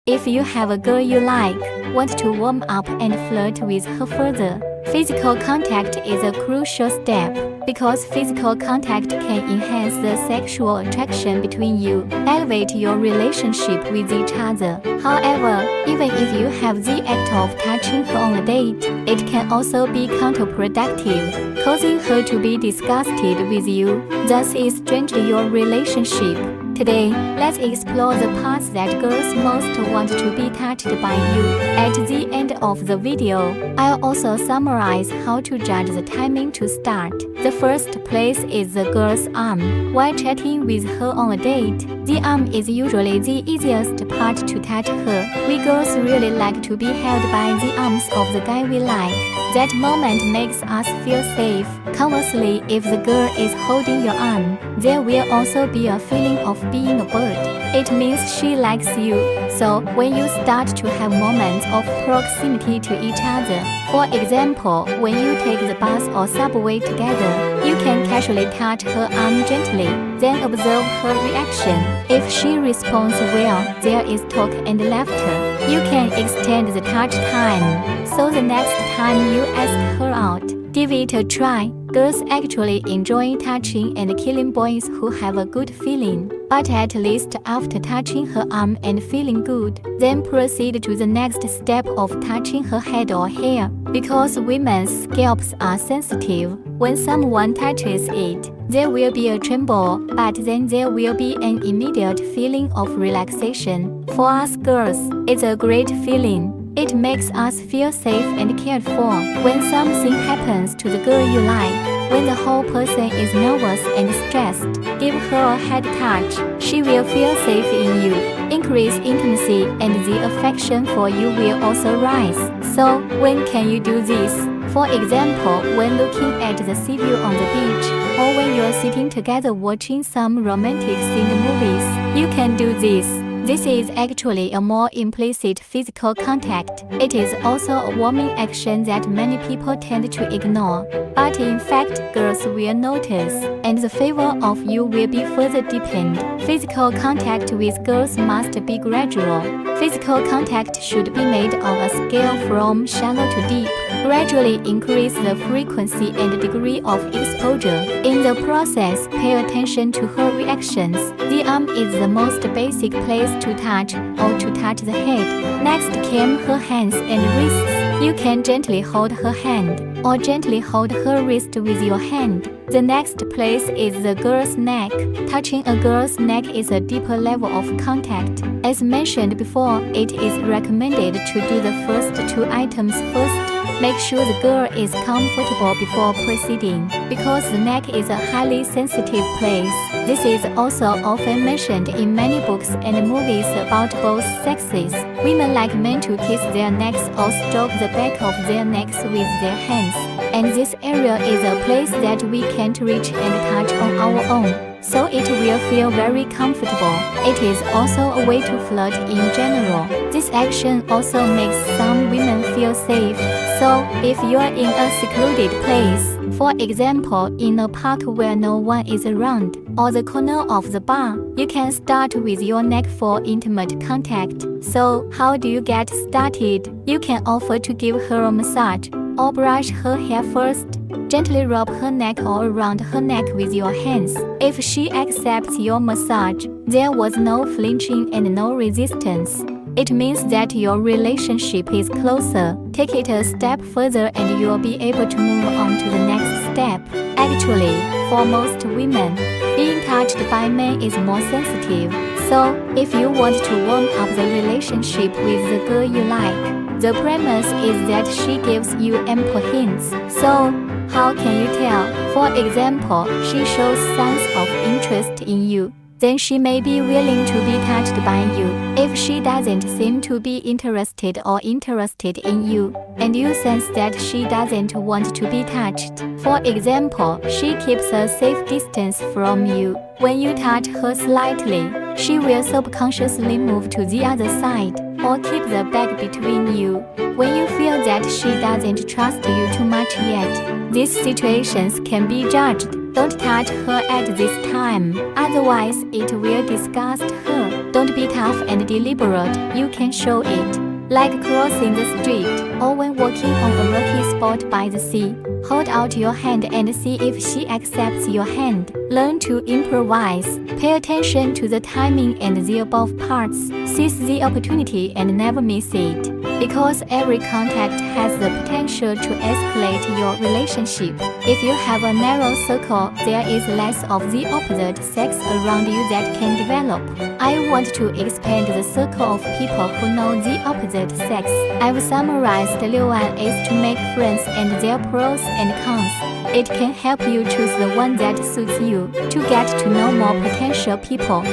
If you have a girl you like, want to warm up and flirt with her further, physical contact is a crucial step, because physical contact can enhance the sexual attraction between you, elevate your relationship with each other. However, even if you have the act of touching her on a date, it can also be counterproductive, causing her to be disgusted with you, thus estranging your relationship. Today, let's explore the parts that girls most want to be touched by you. At the end of the video, I'll also summarize how to judge the timing to start. The first place is the girl's arm. While chatting with her on a date, the arm is usually the easiest part to touch her. We girls really like to be held by the arms of the guy we like. That moment makes us feel safe. Conversely, if the girl is holding your arm, there will also be a feeling of being a bird. It means she likes you. So, when you start to have moments of proximity to each other, for example, when you take the bus or subway together, you can casually touch her arm gently, then observe her reaction. If she responds well, there is talk and laughter. You can extend the touch time, so the next time you ask her out, give it a try. Girls actually enjoy touching and killing boys who have a good feeling. But at least after touching her arm and feeling good, then proceed to the next step of touching her head or hair. Because women's scalps are sensitive, when someone touches it, there will be a tremble, but then there will be an immediate feeling of relaxation. For us girls, it's a great feeling. It makes us feel safe and cared for. When something happens to the girl you like, when the whole person is nervous and stressed, give her a head touch. She will feel safe in you. Increase intimacy and the affection for you will also rise. So, when can you do this? For example, when looking at the sea view on the beach, or when you're sitting together watching some romantic scene movies, you can do this. This is actually a more implicit physical contact. It is also a warming action that many people tend to ignore. But in fact, girls will notice, and the favor of you will be further deepened. Physical contact with girls must be gradual. Physical contact should be made on a scale from shallow to deep. Gradually increase the frequency and degree of exposure. In the process, pay attention to her reactions. The arm is the most basic place to touch, or to touch the head. Next came her hands and wrists. You can gently hold her hand, or gently hold her wrist with your hand. The next place is the girl's neck. Touching a girl's neck is a deeper level of contact. As mentioned before, it is recommended to do the first two items first. Make sure the girl is comfortable before proceeding, because the neck is a highly sensitive place. This is also often mentioned in many books and movies about both sexes. Women like men to kiss their necks or stroke the back of their necks with their hands. And this area is a place that we can't reach and touch on our own, so it will feel very comfortable. It is also a way to flirt in general. This action also makes some women feel safe. So, if you are in a secluded place, for example, in a park where no one is around, or the corner of the bar, you can start with your neck for intimate contact. So, how do you get started? You can offer to give her a massage, or brush her hair first. Gently rub her neck or around her neck with your hands. If she accepts your massage, there was no flinching and no resistance. It means that your relationship is closer. Take it a step further and you'll be able to move on to the next step. Actually, for most women, being touched by men is more sensitive. So, if you want to warm up the relationship with the girl you like, the premise is that she gives you ample hints. So, how can you tell? For example, she shows signs of interest in you. Then she may be willing to be touched by you. If she doesn't seem to be interested in you, and you sense that she doesn't want to be touched, for example, she keeps a safe distance from you. When you touch her slightly, she will subconsciously move to the other side, or keep the bag between you. When you feel that she doesn't trust you too much yet, these situations can be judged. Don't touch her at this time, otherwise it will disgust her. Don't be tough and deliberate, you can show it. Like crossing the street, or when walking on a rocky spot by the sea. Hold out your hand and see if she accepts your hand. Learn to improvise. Pay attention to the timing and the above parts. Seize the opportunity and never miss it. Because every contact has the potential to escalate your relationship. If you have a narrow circle, there is less of the opposite sex around you that can develop. I want to expand the circle of people who know the opposite sex. I've summarized 6 ways to make friends and their pros and cons. It can help you choose the one that suits you to get to know more potential people.